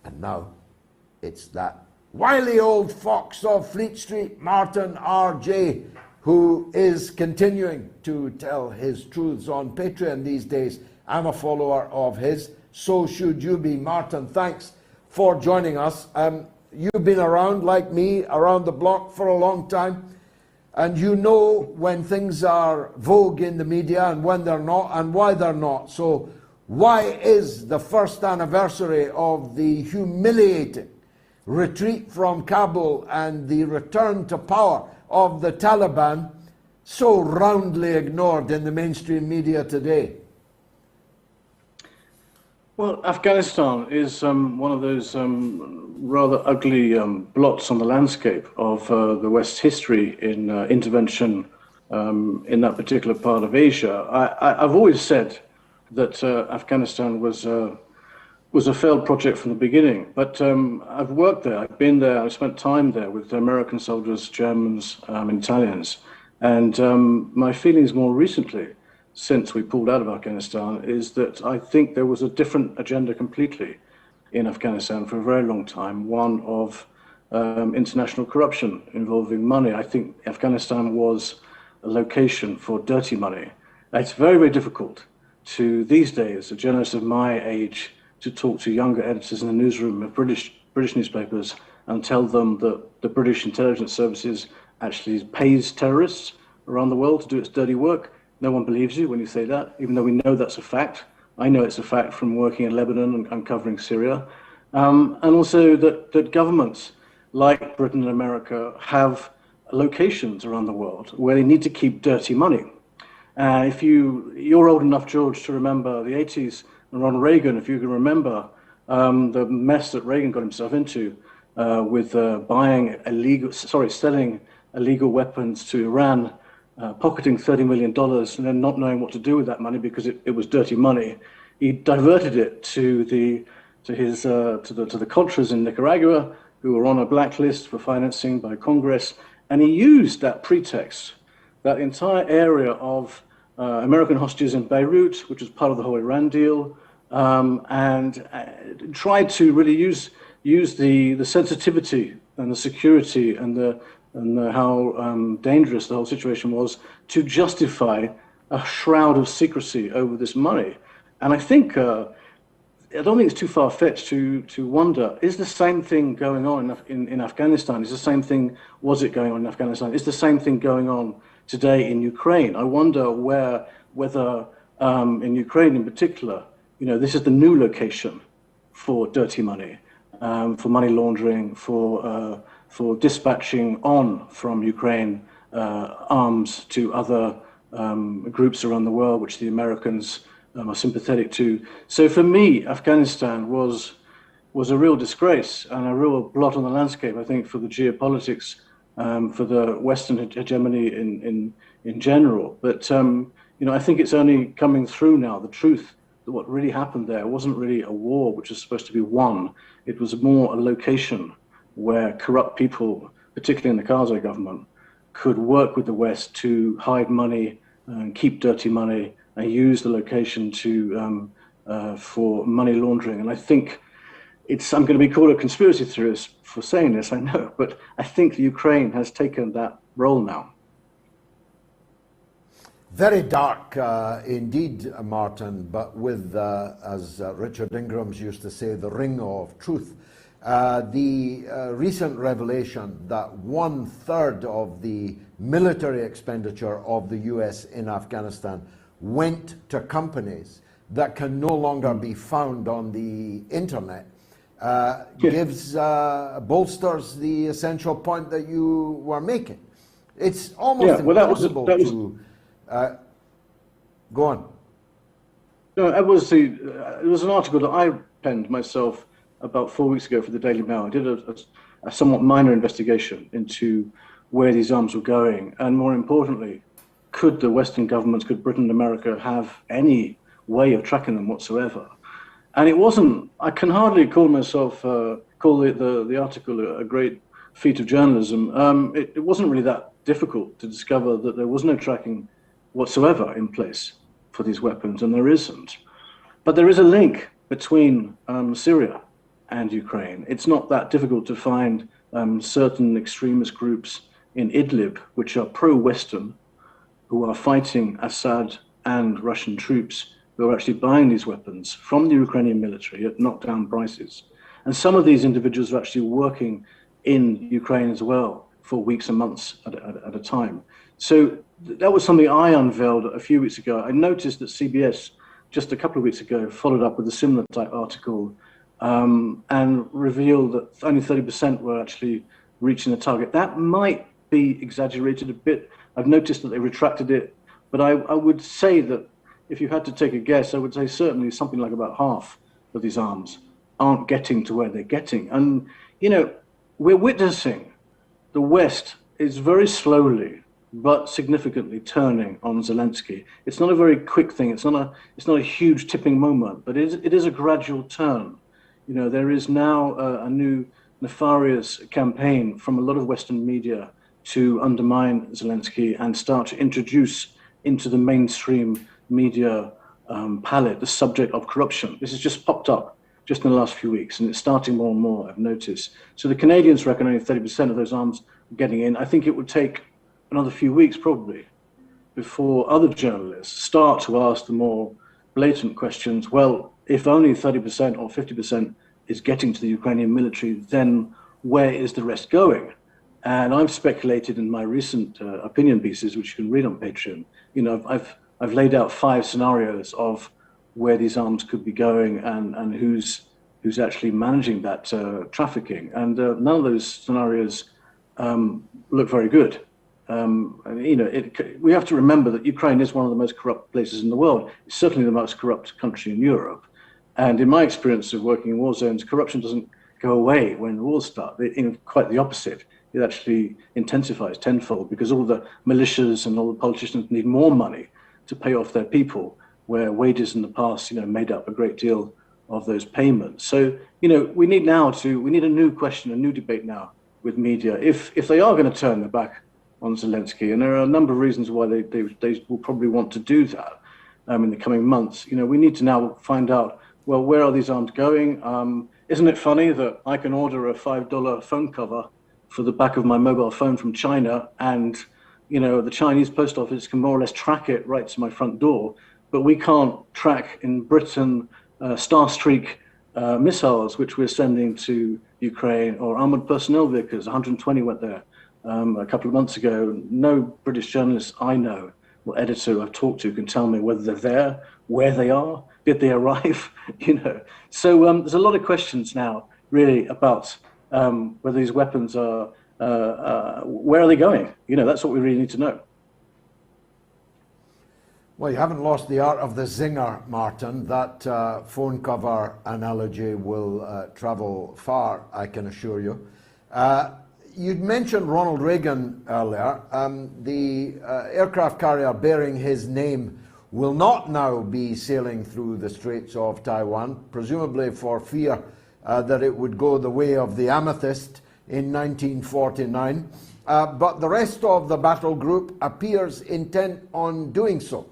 And now it's that wily old fox of Fleet Street, Martin R.J., who is continuing to tell his truths on Patreon these days. I'm a follower of his. So should you be. Martin, thanks for joining us. You've been around, like me, around the block for a long time. And you know when things are vogue in the media and when they're not and why they're not. So why is the first anniversary of the humiliating retreat from Kabul and the return to power of the Taliban so roundly ignored in the mainstream media today? Well, Afghanistan is one of those rather ugly blots on the landscape of the West's history in intervention in that particular part of Asia. I've always said that Afghanistan was a failed project from the beginning, but I've worked there, I've been there, I've spent time there with American soldiers, Germans, Italians, and my feelings more recently, since we pulled out of Afghanistan, is that I think there was a different agenda completely in Afghanistan for a very long time, one of international corruption involving money. I think Afghanistan was a location for dirty money. It's very, very difficult to, these days, a journalist of my age, to talk to younger editors in the newsroom of British newspapers and tell them that the British intelligence services actually pays terrorists around the world to do its dirty work. No one believes you when you say that, even though we know that's a fact. I know it's a fact from working in Lebanon and covering Syria. And also that governments like Britain and America have locations around the world where they need to keep dirty money. If you're old enough, George, to remember the 80s and Ronald Reagan, if you can remember the mess that Reagan got himself into with selling illegal weapons to Iran, pocketing $30 million and then not knowing what to do with that money because it was dirty money. He diverted it to the Contras in Nicaragua, who were on a blacklist for financing by Congress, and he used that pretext, that entire area of American hostages in Beirut, which was part of the whole Iran deal, and tried to really use the sensitivity and the security and how dangerous the whole situation was to justify a shroud of secrecy over this money. And I think, I don't think it's too far-fetched to wonder, is the same thing going on in Afghanistan? Was it going on in Afghanistan? Is the same thing going on today in Ukraine? I wonder whether in Ukraine in particular, this is the new location for dirty money, for money laundering, for dispatching on from Ukraine arms to other groups around the world, which the Americans are sympathetic to. So for me, Afghanistan was a real disgrace and a real blot on the landscape, I think, for the geopolitics, for the Western hegemony in general. But I think it's only coming through now, the truth that what really happened there wasn't really a war which was supposed to be won. It was more a location where corrupt people, particularly in the Karzai government, could work with the West to hide money and keep dirty money and use the location for money laundering. And I think I'm going to be called a conspiracy theorist for saying this, I know, but I think Ukraine has taken that role now. Very dark indeed, Martin, but with, as Richard Ingrams used to say, the ring of truth. The recent revelation that 1/3 of the military expenditure of the US in Afghanistan went to companies that can no longer be found on the internet bolsters the essential point that you were making. It's almost impossible to go on. No, it was an article that I penned myself about 4 weeks ago for the Daily Mail. I did a somewhat minor investigation into where these arms were going, and more importantly, could the Western governments, could Britain and America have any way of tracking them whatsoever? And it wasn't, I can hardly call the article a great feat of journalism. It wasn't really that difficult to discover that there was no tracking whatsoever in place for these weapons, and there isn't. But there is a link between Syria and Ukraine. It's not that difficult to find certain extremist groups in Idlib, which are pro-Western, who are fighting Assad and Russian troops who are actually buying these weapons from the Ukrainian military at knockdown prices. And some of these individuals are actually working in Ukraine as well for weeks and months at a time. So that was something I unveiled a few weeks ago. I noticed that CBS just a couple of weeks ago followed up with a similar type article and revealed that only 30% were actually reaching the target. That might be exaggerated a bit. I've noticed that they retracted it, but I would say that if you had to take a guess, I would say certainly something like about half of these arms aren't getting to where they're getting. And, you know, we're witnessing the West is very slowly but significantly turning on Zelensky. It's not a very quick thing. It's not a huge tipping moment, but it is a gradual turn. You know, there is now a new nefarious campaign from a lot of Western media to undermine Zelensky and start to introduce into the mainstream media palette the subject of corruption. This has just popped up just in the last few weeks, and it's starting more and more, I've noticed. So the Canadians reckon only 30% of those arms are getting in. I think it would take another few weeks probably before other journalists start to ask the more blatant questions. Well, if only 30% or 50% is getting to the Ukrainian military, then where is the rest going? And I've speculated in my recent opinion pieces, which you can read on Patreon. You know, I've laid out 5 scenarios of where these arms could be going and who's actually managing that trafficking. And none of those scenarios look very good. You know, we have to remember that Ukraine is one of the most corrupt places in the world. It's certainly the most corrupt country in Europe. And in my experience of working in war zones, corruption doesn't go away when wars start. Quite the opposite. It actually intensifies tenfold because all the militias and all the politicians need more money to pay off their people, where wages in the past, you know, made up a great deal of those payments. So, you know, we need a new question, a new debate now with media. If they are going to turn their back on Zelensky, and there are a number of reasons why they will probably want to do that in the coming months, you know, we need to now find out, well, where are these arms going? Isn't it funny that I can order a $5 phone cover for the back of my mobile phone from China, and, you know, the Chinese post office can more or less track it right to my front door, but we can't track in Britain Starstreak missiles, which we're sending to Ukraine, or armored personnel vehicles. 120 went there a couple of months ago. No British journalist I know or editor I've talked to can tell me whether they're there, where they are, did they arrive, you know. So there's a lot of questions now, really, about whether these weapons are, where are they going? You know, that's what we really need to know. Well, you haven't lost the art of the zinger, Martin. That phone cover analogy will travel far, I can assure you. You'd mentioned Ronald Reagan earlier. The aircraft carrier bearing his name will not now be sailing through the Straits of Taiwan, presumably for fear that it would go the way of the Amethyst in 1949. But the rest of the battle group appears intent on doing so.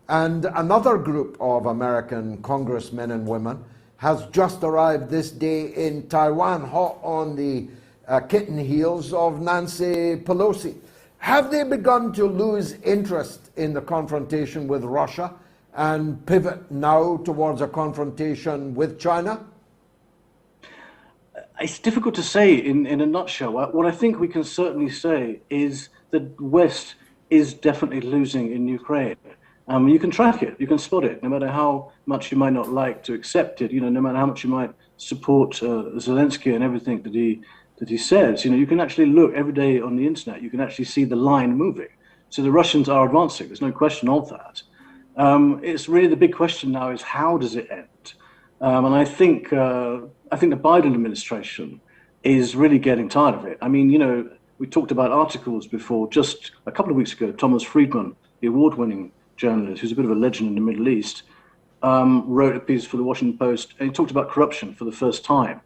And another group of American congressmen and women has just arrived this day in Taiwan, hot on the kitten heels of Nancy Pelosi. Have they begun to lose interest in the confrontation with Russia and pivot now towards a confrontation with China? It's difficult to say in a nutshell. What I think we can certainly say is that the West is definitely losing in Ukraine. You can track it, you can spot it, no matter how much you might not like to accept it, you know, no matter how much you might support Zelensky and everything that he says. You know, you can actually look every day on the internet, you can actually see the line moving. So the Russians are advancing, there's no question of that. It's really the big question now is, how does it end? And I think the Biden administration is really getting tired of it. I mean, you know, we talked about articles before. Just a couple of weeks ago, Thomas Friedman, the award-winning journalist, who's a bit of a legend in the Middle East, wrote a piece for the Washington Post, and he talked about corruption for the first time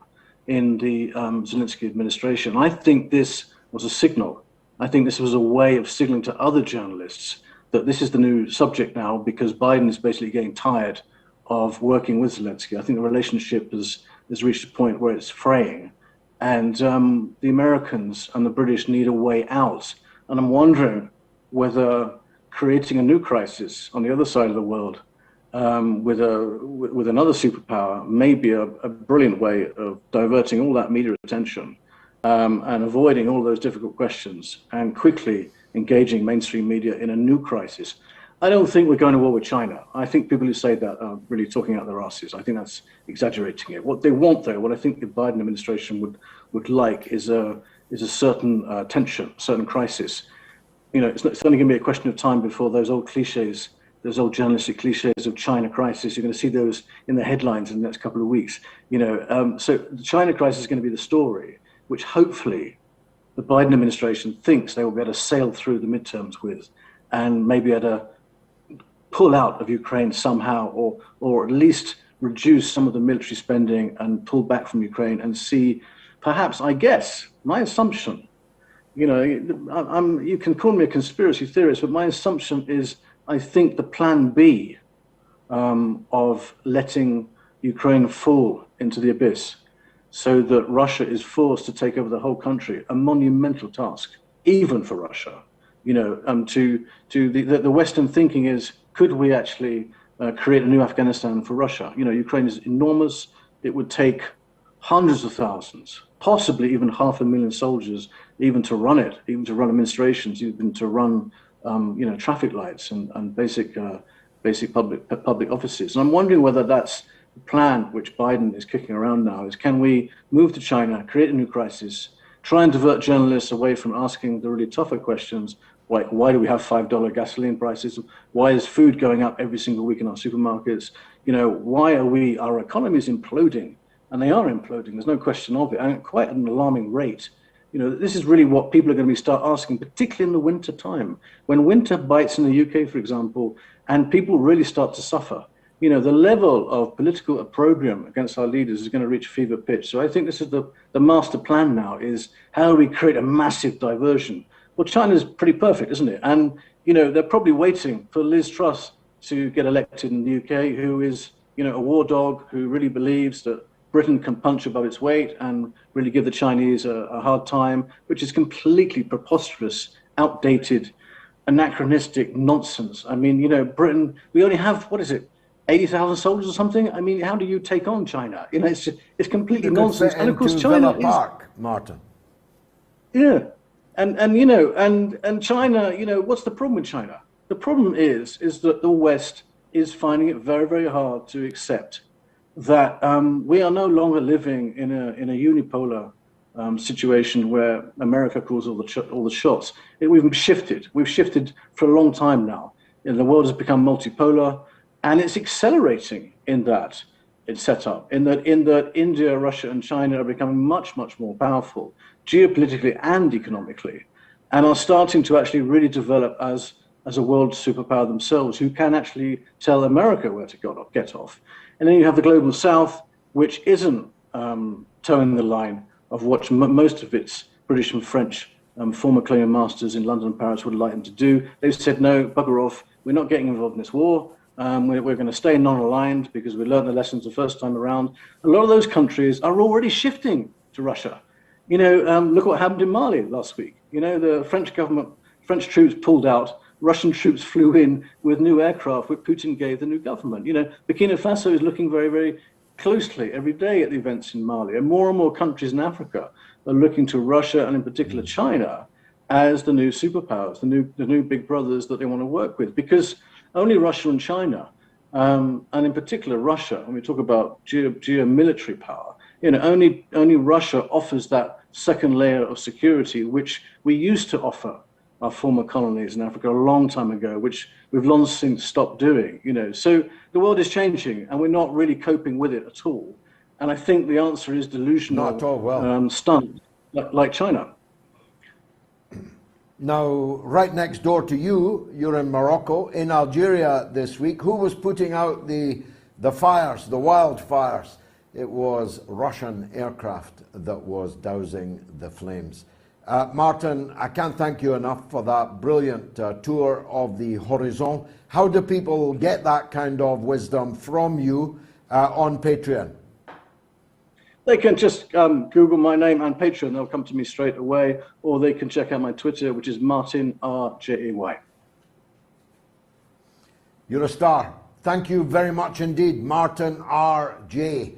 in the Zelensky administration. I think this was a signal. I think this was a way of signaling to other journalists that this is the new subject now, because Biden is basically getting tired of working with Zelensky. I think the relationship has has reached a point where it's fraying, and the Americans and the British need a way out. And I'm wondering whether creating a new crisis on the other side of the world with another superpower may be a brilliant way of diverting all that media attention and avoiding all those difficult questions and quickly engaging mainstream media in a new crisis. I don't think we're going to war with China. I think people who say that are really talking out their asses. I think that's exaggerating it. What they want, though, what I think the Biden administration would like is a certain tension, a certain crisis. You know, it's only going to be a question of time before those old cliches, those old journalistic cliches of China crisis, you're going to see those in the headlines in the next couple of weeks. You know, so the China crisis is going to be the story, which hopefully the Biden administration thinks they will be able to sail through the midterms with, and maybe able to pull out of Ukraine somehow, or at least reduce some of the military spending and pull back from Ukraine and see, perhaps, I guess, my assumption, you know, you can call me a conspiracy theorist, but my assumption is I think the plan B of letting Ukraine fall into the abyss so that Russia is forced to take over the whole country, a monumental task, even for Russia. You know, the Western thinking is, could we actually create a new Afghanistan for Russia? You know, Ukraine is enormous. It would take hundreds of thousands, possibly even 500,000 soldiers, even to run it, even to run administrations, even to run, you know, traffic lights and basic public offices. And I'm wondering whether that's the plan which Biden is kicking around now, is can we move to China, create a new crisis, try and divert journalists away from asking the really tougher questions, like why do we have $5 gasoline prices? Why is food going up every single week in our supermarkets? You know, why are our economies imploding? And they are imploding, there's no question of it, and at quite an alarming rate. You know, this is really what people are going to start asking, particularly in the winter time. When winter bites in the UK, for example, and people really start to suffer, you know, the level of political opprobrium against our leaders is going to reach fever pitch. So I think this is the master plan now, is how do we create a massive diversion? Well, China's pretty perfect, isn't it? And, you know, they're probably waiting for Liz Truss to get elected in the UK, who is, you know, a war dog who really believes that Britain can punch above its weight and really give the Chinese a hard time, which is completely preposterous, outdated, anachronistic nonsense. I mean, you know, Britain, we only have, what is it, 80,000 soldiers or something? I mean, how do you take on China? You know, it's completely nonsense. And of course, China is Park, Martin. Yeah, and you know, and China, you know, what's the problem with China? The problem is that the West is finding it very, very hard to accept that we are no longer living in a unipolar situation where America calls all the shots. We've shifted for a long time now. You know, the world has become multipolar, and it's accelerating in that it's set up. In that India, Russia, and China are becoming much, much more powerful geopolitically and economically, and are starting to actually really develop as a world superpower themselves, who can actually tell America where to get off. And then you have the global South, which isn't towing the line of what most of its British and French former colonial masters in London and Paris would like them to do. They've said, no, bugger off, we're not getting involved in this war. We're going to stay non-aligned because we learned the lessons the first time around. A lot of those countries are already shifting to Russia. You know, look what happened in Mali last week. You know, the French troops pulled out. Russian troops flew in with new aircraft, which Putin gave the new government. You know, Burkina Faso is looking very, very closely every day at the events in Mali. And more countries in Africa are looking to Russia, and in particular China, as the new superpowers, the new big brothers that they want to work with. Because only Russia and China, and in particular Russia, when we talk about geomilitary power, you know, only Russia offers that second layer of security, which we used to offer our former colonies in Africa a long time ago, which we've long since stopped doing. You know, so the world is changing, and we're not really coping with it at all. And I think the answer is delusional, Not at all. Well, stunt like China. Now, right next door to you, you're in Morocco, in Algeria this week. Who was putting out the fires, the wildfires? It was Russian aircraft that was dousing the flames. Martin, I can't thank you enough for that brilliant tour of the horizon. How do people get that kind of wisdom from you on Patreon? They can just Google my name and Patreon. They'll come to me straight away, or they can check out my Twitter, which is Martin RJay. You're a star. Thank you very much indeed, Martin R.J.